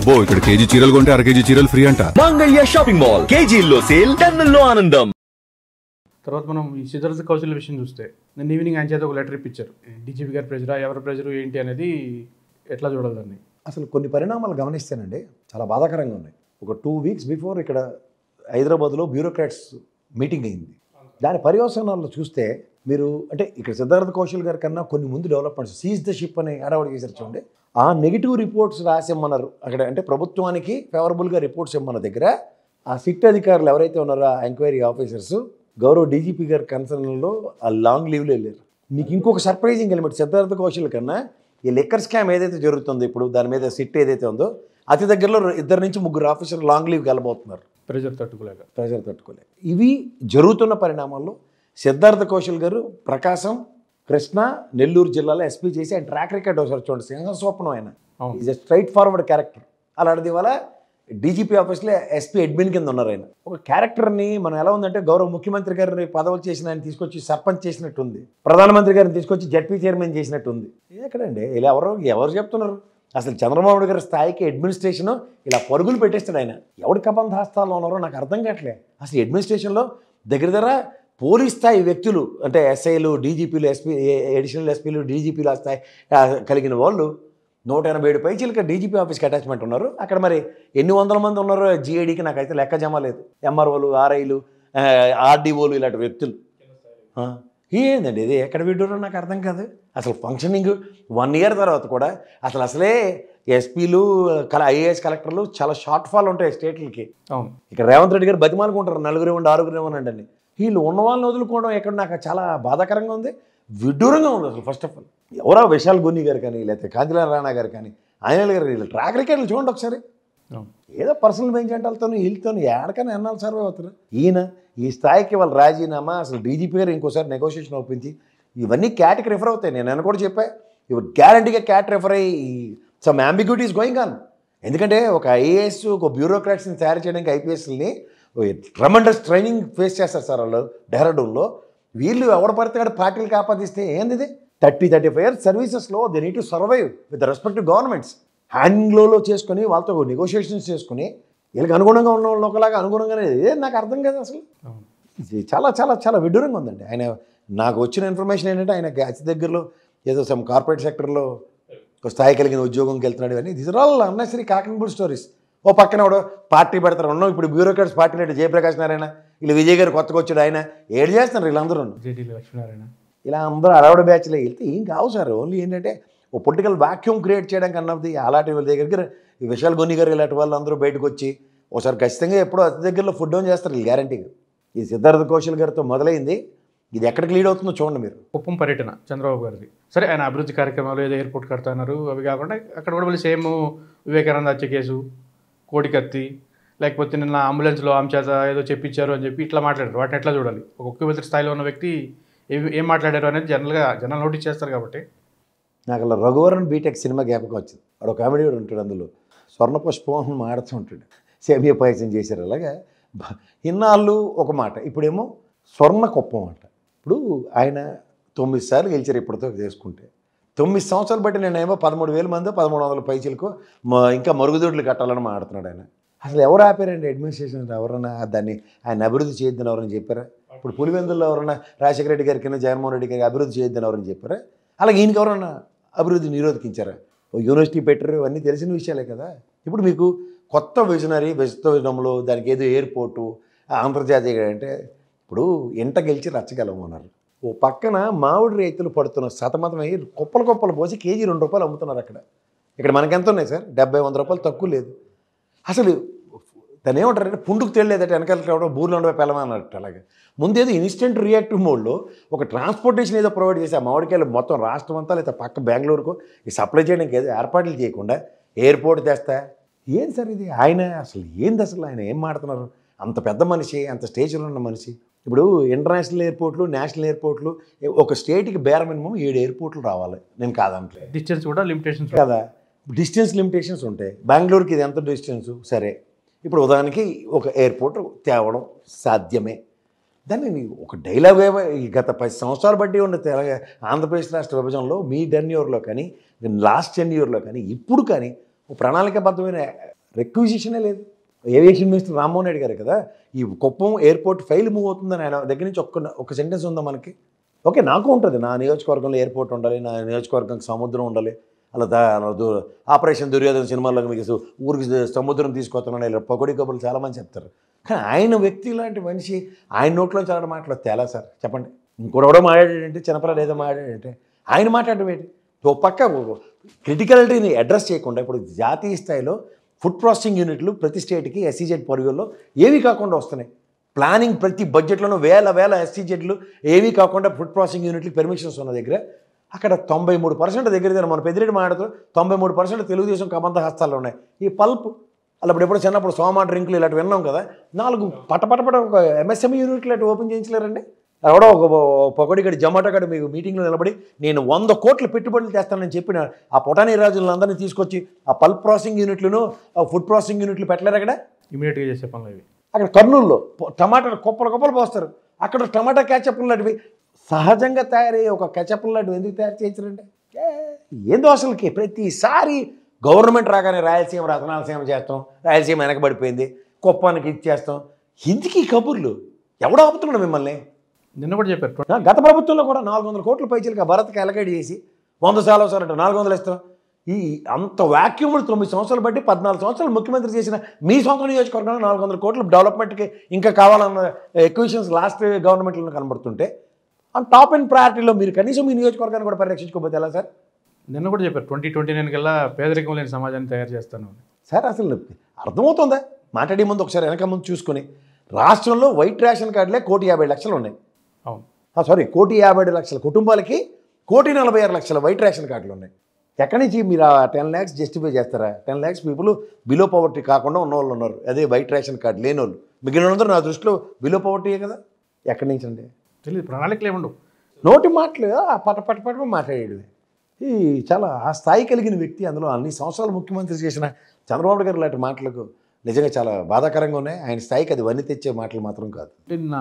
అబ్బో ఇక్కడ కేజీ చీరలు కొంటే అర కేజీ చీరలు ఫ్రీ అంట. మంగళ్య షాపింగ్ మాల్, కేజీల్లో సేల్, టన్నుల్లో ఆనందం. తర్వాత మనం ఈ సిద్ధార్థ కౌశల్ విషయం చూస్తే నిన్న ఈవినింగ్ ఆయన చేత ఒక లెటర్ ఇప్పించారు. డీజీపీ గారి ప్రెజరా, ఎవరి ప్రెజరు ఏంటి అనేది ఎట్లా చూడాలి దాన్ని? అసలు కొన్ని పరిణామాలు గమనిస్తేనండి చాలా బాధాకరంగా ఉన్నాయి. ఒక 2 weeks బిఫోర్ ఇక్కడ హైదరాబాద్లో బ్యూరోక్రాట్స్ మీటింగ్ అయింది. దాని పర్యవసానాల్లో చూస్తే మీరు అంటే ఇక్కడ సిద్ధార్థ కౌశల్ గారి కన్నా కొన్ని ముందు డెవలప్మెంట్స్ సీజ్ ద షిప్ అని హడావడి చేశారు చూడండి. ఆ నెగిటివ్ రిపోర్ట్స్ రాసిమ్మన్నారు అక్కడ, అంటే ప్రభుత్వానికి ఫేవరబుల్గా రిపోర్ట్స్ ఇమ్మన్న దగ్గర ఆ సిట్ అధికారులు ఎవరైతే ఉన్నారో ఆ ఎంక్వైరీ ఆఫీసర్స్ గౌరవ డీజీపీ గారి కన్సర్న్లో ఆ లాంగ్ లీవ్లో వెళ్ళారు. మీకు ఇంకొక సర్ప్రైజింగ్ ఎలిమెంట్, సిద్ధార్థ కౌశల్ కన్నా ఈ లిక్కర్ స్కామ్ ఏదైతే జరుగుతుందో ఇప్పుడు దాని మీద సిట్ ఏదైతే ఉందో అతి దగ్గరలో 2 నుంచి 3 ఆఫీసర్లు లాంగ్ లీవ్కి వెళ్ళబోతున్నారు ప్రెజర్ తట్టుకోలేక. ఇవి జరుగుతున్న పరిణామాల్లో సిద్ధార్థ కౌశల్ గారు ప్రకాశం, కృష్ణా, నెల్లూరు జిల్లాలో ఎస్పీ చేసి ఆయన ట్రాక్ రికార్డ్ ఒకసారి చూడండి. సింహస్వప్నం ఆయన is a straight forward character. అలాంటిది ఇవాళ డీజీపీ ఆఫీస్లో ఎస్పీ అడ్మిన్ కింద ఉన్నారు ఆయన. ఒక క్యారెక్టర్ని మనం ఎలా ఉందంటే గౌరవ ముఖ్యమంత్రి గారిని పదవులు చేసిన ఆయన తీసుకొచ్చి సర్పంచ్ చేసినట్టుంది, ప్రధానమంత్రి గారిని తీసుకొచ్చి జడ్పీ చైర్మన్ చేసినట్టుంది. ఎక్కడండి ఇలా ఎవరు చెప్తున్నారు? అసలు చంద్రబాబు గారి స్థాయికి అడ్మినిస్ట్రేషన్ ఇలా పరుగులు పెట్టేస్తాడు ఆయన. ఎవడి కబంధాస్తాల్లో ఉన్నారో నాకు అర్థం కావట్లే. అసలు అడ్మినిస్ట్రేషన్లో దగ్గర పోలీస్ స్థాయి వ్యక్తులు అంటే ఎస్ఐలు, డీజీపీలు, ఎస్పీ, అడిషనల్ ఎస్పీలు, డీజీపీలు ఆ స్థాయి కలిగిన వాళ్ళు 187 పైచీలకి డీజీపీ ఆఫీస్కి అటాచ్మెంట్ ఉన్నారు. అక్కడ మరి ఎన్ని వందల మంది ఉన్నారో జీఐడీకి నాకైతే లెక్క జమ లేదు. ఎంఆర్ఓలు, ఆర్ఐలు, ఆర్డీఓలు ఇలాంటి వ్యక్తులు. ఏందండి ఇది? ఎక్కడ విడ్డూరో నాకు అర్థం కాదు. అసలు ఫంక్షనింగ్ 1 year తర్వాత కూడా అసలే ఎస్పీలు, ఐఏఎస్ కలెక్టర్లు చాలా షార్ట్ ఫాల్ ఉంటాయి స్టేట్లకి. ఇక్కడ రేవంత్ రెడ్డి గారు బతిమాలుకుంటారు 4 ఇవ్వండి 6 ఇవ్వండి అని. వీళ్ళు ఉన్న వాళ్ళని వదులుకోవడం ఎక్కడ నాకు చాలా బాధాకరంగా ఉంది, విడ్డూరంగా ఉంది. అసలు ఫస్ట్ ఆఫ్ ఆల్ ఎవరో విశాల్ గోని గారు కానీ లేకపోతే కాంతిలాల్ రాణా గారు కానీ ఆయన గారు వీళ్ళు ట్రాక్ రికార్డులు చూడండి ఒకసారి. ఏదో పర్సనల్ బెంచ్ అంటాలతో వీళ్ళతో ఏడకైనా ఎన్నాళ్ళు సర్వే అవుతారు. ఈయన ఈ స్థాయికి వాళ్ళ రాజీనామా, అసలు డీజీపీ గారు ఇంకోసారి నెగోషియేషన్ ఒప్పించి ఇవన్నీ క్యాట్కి రిఫర్ అవుతాయి. నేను కూడా చెప్పా ఇవి గ్యారంటీగా క్యాట్ రిఫర్ అయ్యి సమ్ అంబిగ్యూటీస్ గోయింగ్ ఆన్. ఎందుకంటే ఒక ఐఏఎస్, ఒక బ్యూరోక్రాట్స్ని తయారు చేయడానికి ఐపీఎస్ని ట్రమండస్ ట్రైనింగ్ ఫేస్ చేస్తారు సార్ వాళ్ళు డెహ్రాడూన్లో. వీళ్ళు ఎవడ పడితే పార్టీలకు ఆపాదిస్తే ఏంది? 30-35 years సర్వీసెస్లో they need to survive with respect governments. హ్యాండ్లో చేసుకుని వాళ్ళతో నెగోషియేషన్స్ చేసుకుని వీళ్ళకి అనుగుణంగా ఉన్న వాళ్ళు ఒకలాగా అనుగుణంగానే నాకు అర్థం కాదు అసలు. ఇది చాలా చాలా చాలా విడ్డూరంగా ఉందండి. ఆయన నాకు వచ్చిన ఇన్ఫర్మేషన్ ఏంటంటే ఆయన అతి దగ్గరలో ఏదో సమ్ కార్పొరేట్ సెక్టర్లో ఒక స్థాయి కలిగిన ఉద్యోగంకి వెళ్తున్నాడు. ఇవన్నీ this are all unnecessary cooking stories. ఓ పక్కన వాడు పార్టీ పెడతారు ఉన్నాం. ఇప్పుడు బ్యూరోక్రాట్స్ పార్టీ లేడు, జయప్రకాష్ నారాయణ, వీళ్ళు విజయ్ గారు కొత్తగా వచ్చాడు, ఆయన ఏడు చేస్తున్నారు వీళ్ళందరూ. ఇలా అందరూ అలవాడు బ్యాచ్లో వెళ్తే ఏం కావు సార్. ఓన్లీ ఏంటంటే ఓ పొలిటికల్ వాక్యూమ్ క్రియేట్ చేయడానికి అన్నది అలాంటి వాళ్ళ దగ్గరికి ఈ విశాల్ గోని గారు ఇలాంటి వాళ్ళు అందరూ బయటకు వచ్చి ఒకసారి ఖచ్చితంగా ఎప్పుడో అతి దగ్గరలో ఫుడ్ డౌన్ చేస్తారు వీళ్ళు గ్యారంటీగా. ఈ సిద్ధార్థ కౌశల్ గారితో మొదలైంది, ఇది ఎక్కడికి లీడ్ అవుతుందో చూడండి మీరు. కుప్పం పర్యటన చంద్రబాబు గారిది సరే, ఆయన అభివృద్ధి కార్యక్రమాలు ఏదో ఎయిర్పోర్ట్ కడుతున్నారు, అవి కాకుండా అక్కడ కూడా మళ్ళీ సేమ్ వివేకానంద హత్య కేసు, కోడికత్తి, లేకపోతే నిన్న అంబులెన్స్లో ఆమె చేత ఏదో చెప్పించారు అని చెప్పి ఇట్లా మాట్లాడారు. వాటిని ఎట్లా చూడాలి? ఒక ముఖ్యమంత్రి స్థాయిలో ఉన్న వ్యక్తి ఏం మాట్లాడారు అనేది జనాలు నోటీస్ చేస్తారు. కాబట్టి నాకు అలా రఘువరన్ బీటెక్ సినిమా జ్ఞాపకం వచ్చింది. వాడు ఒక కామెడీ కూడా ఉంటాడు, అందులో స్వర్ణ పుష్పం మాడుతూ ఉంటాడు, సేమియా పాయసం చేశారు. అలాగా ఇన్నాళ్ళు ఒక మాట, ఇప్పుడేమో స్వర్ణ కుప్పం అంట. ఇప్పుడు ఆయన 9 సార్లు గెలిచారు ఇప్పటితో చేసుకుంటే. 9 సంవత్సరాలు బట్టి నేనేమో 13,000 మంది 1,300 పైచీలకు ఇంకా మరుగుదొడ్లు కట్టాలని మాట్లాడుతున్నాడు ఆయన. అసలు ఎవరు ఆపారండి అడ్మినిస్ట్రేషన్? ఎవరన్నా దాన్ని ఆయన అభివృద్ధి చేయొద్దని ఎవరైనా చెప్పారా? ఇప్పుడు పులివెందుల్లో ఎవరన్నా రాజశేఖర రెడ్డి గారికి, జగన్మోహన్ రెడ్డి గారికి అభివృద్ధి చేయొద్దని ఎవరైనా చెప్పారా? అలాగే ఈయనకి ఎవరన్నా అభివృద్ధి నిరోధించారా? యూనివర్సిటీ పెట్టరు, ఇవన్నీ తెలిసిన విషయాలే కదా. ఇప్పుడు మీకు కొత్త విజనంలో దానికి ఏదో ఎయిర్పోర్టు అంతర్జాతీయ అంటే ఇప్పుడు ఎంట గెలిచి రచ్చగలమన్నారు. ఓ పక్కన మామిడి రైతులు పడుతున్న సతమతమై కుప్పలు పోసి కేజీ 2 రూపాయలు అమ్ముతున్నారు అక్కడ. ఇక్కడ మనకెంత ఉన్నాయి సార్? 70-100 రూపాయలు తక్కువ లేదు. అసలు దాన్ని ఏమంటారంటే పుండుకు తెలియలేదట, వెనకాల కావడం బూర్లు ఉండవే పెళ్ళమన్నట్టు. అలాగే ముందేదో ఇన్స్టెంట్ రియాక్టివ్ మోడ్లో ఒక ట్రాన్స్పోర్టేషన్ ఏదో ప్రొవైడ్ చేసి ఆ మామిడికాయలు మొత్తం రాష్ట్రం అంతా లేదా పక్క బెంగళూరుకు ఈ సప్లై చేయడానికి ఏదో ఏర్పాట్లు చేయకుండా ఎయిర్పోర్ట్ తెస్తా ఏంది సార్ ఇది? ఆయన అసలు ఏంది? అసలు ఆయన ఏం మాడుతున్నారు? అంత పెద్ద మనిషి, అంత స్టేజ్లో ఉన్న మనిషి. ఇప్పుడు ఇంటర్నేషనల్ ఎయిర్పోర్ట్లు, నేషనల్ ఎయిర్పోర్ట్లు, ఒక స్టేట్కి బేర్ మినిమం 7 ఎయిర్పోర్ట్లు రావాలి. నేను కాదంటే డిస్టెన్స్ కూడా లిమిటేషన్స్ కదా, డిస్టెన్స్ లిమిటేషన్స్ ఉంటాయి. బెంగళూరుకి ఇది ఎంత డిస్టెన్సు సరే, ఇప్పుడు ఉదాహరణకి ఒక ఎయిర్పోర్ట్ తేవడం సాధ్యమే. దాన్ని ఒక డైలాగ్ గత 10 సంవత్సరాలు బట్టి ఉన్న ఆంధ్రప్రదేశ్ రాష్ట్ర విభజనలో మీ టెన్యూర్లో కానీ లాస్ట్ 10 yearsలో కానీ ఇప్పుడు కానీ ఒక ప్రణాళికాబద్ధమైన రిక్విజిషనే లేదు. ఏవియేషన్ మినిస్టర్ రామ్మోహన్ రెడ్డి గారు కదా ఈ కుప్పం ఎయిర్పోర్ట్ ఫైల్ మూవ్ అవుతుందని ఆయన దగ్గర నుంచి ఒక సెంటెన్స్ ఉందా మనకి? ఓకే, నాకు ఉంటుంది, నా నియోజకవర్గంలో ఎయిర్పోర్ట్ ఉండాలి, నా నియోజకవర్గంకి సముద్రం ఉండాలి, ఆపరేషన్ దుర్యోధన సినిమాల్లో మీకు ఊరికి సముద్రం తీసుకొస్తున్నాను ఇలా పొగడి కబుర్లు చాలామంది చెప్తారు. కానీ ఆయన వ్యక్తి లాంటి మనిషి ఆయన నోట్లో చాలా మాటలు తేలా సార్ చెప్పండి. ఇంకొకడో మాట్లాడాడంటే చిన్నపిల్లలు ఏదో మాట్లాడాడంటే ఆయన మాట్లాడడం ఏంటి? ఓ పక్క క్రిటికాలిటీని అడ్రస్ చేయకుండా ఇప్పుడు జాతీయ స్థాయిలో ఫుడ్ ప్రాసెసింగ్ యూనిట్లు ప్రతి స్టేట్కి ఎస్సీజెడ్ పరిధిలో ఏవి కాకుండా వస్తున్నాయి. ప్లానింగ్ ప్రతి బడ్జెట్లోనూ వేల ఎస్సీజెడ్లు ఏవి కాకుండా ఫుడ్ ప్రాసెసింగ్ యూనిట్లకి పెర్మిషన్స్ ఉన్న దగ్గర అక్కడ 93% దగ్గర మన పెద్దిరెడ్డి మాట్లాడుతూ 93% తెలుగుదేశం కమంత హస్తాల్లో ఉన్నాయి. ఈ పల్ప్ అలా ఇప్పుడు చిన్నప్పుడు సోమా డ్రింకులు ఇలాంటి విన్నాం కదా, 4 పటపటపట ఒక ఎంఎస్ఎంఈ యూనిట్లు అటు ఓపెన్ చేయించలేరండి. ఎవడో ఒక పొగడిగడి జమాటోగడి మీకు మీటింగ్లో నిలబడి నేను 100 కోట్ల పెట్టుబడులు తెస్తానని చెప్పిన ఆ పొటానీ రాజులందరినీ తీసుకొచ్చి ఆ పల్ప్ ప్రాసెసింగ్ యూనిట్లను ఫుడ్ ప్రాసెసింగ్ యూనిట్లు పెట్టలేరు అక్కడ. ఇమీడియట్గా చేసే పనులు ఇవి. అక్కడ కర్నూలులో టమాటాలు కుప్పలు పోస్తారు. అక్కడ టమాటా క్యాచప్లు లాంటివి సహజంగా తయారయ్యే ఒక కెచప్లు లాంటివి ఎందుకు తయారు చేయించారంటే ఏందో అసలుకి ప్రతిసారి గవర్నమెంట్ రాగానే రాయలసీమ రతనాలసీమ చేస్తాం, రాయలసీమ వెనకబడిపోయింది, కుప్పానికి ఇచ్చేస్తాం. ఎందుకు ఈ కబుర్లు? ఎవడో ఆపుతున్నాడు మిమ్మల్ని? నిన్న కూడా చెప్పారు గత ప్రభుత్వంలో కూడా 400 కోట్ల పైచీలకి భరత్కి అలకేట్ చేసి 100 సార్లు అంటే 400 ఇస్తాం. ఈ అంత వ్యాక్యూములు 9 సంవత్సరాలు బట్టి 14 సంవత్సరాలు ముఖ్యమంత్రి చేసిన మీ సొంత నియోజకవర్గంలో 400 కోట్ల డెవలప్మెంట్కి ఇంకా కావాలన్న ఎక్విషన్స్ లాస్ట్ గవర్నమెంట్లో కనబడుతుంటే అండ్ టాప్ అండ్ ప్రయారిటీలో మీరు కనీసం మీ నియోజకవర్గాన్ని కూడా పరిరక్షించుకోకపోతే ఎలా సార్? నిన్న కూడా చెప్పారు 2029 కల్లా పేదరికం లేని సమాజాన్ని తయారు చేస్తాను సార్. అసలు అర్థమవుతుందా? మాట్లాడే ముందు ఒకసారి వెనక ముందు చూసుకొని రాష్ట్రంలో వైట్ రేషన్ కార్డులే 1,50,00,000 ఉన్నాయి. అవును, సారీ 1,50,00,000 కుటుంబాలకి 1,46,00,000 వైట్ రేషన్ కార్డులు ఉన్నాయి. ఎక్కడి నుంచి మీరు ఆ 10 lakhs జస్టిఫై చేస్తారా? 10 lakhs పీపుల్ బిలో పవర్టీ కాకుండా ఉన్న వాళ్ళు ఉన్నారు, అదే వైట్ రేషన్ కార్డు లేని వాళ్ళు. మిగిలిన వాళ్ళందరూ నా దృష్టిలో బిలో పవర్టీయే కదా. ఎక్కడి నుంచి అండి? తెలియదు, ప్రణాళికలు ఏముండవు, నోటి మాటలు పట మాట్లాడేది. ఈ చాలా ఆ స్థాయి కలిగిన వ్యక్తి, అందులో అన్ని సంవత్సరాలు ముఖ్యమంత్రి చేసిన చంద్రబాబు గారు లాంటి మాటలకు నిజంగా చాలా బాధాకరంగా ఉన్నాయి. ఆయన స్థాయికి అది వన్ని తెచ్చే మాటలు మాత్రం కాదు. నిన్న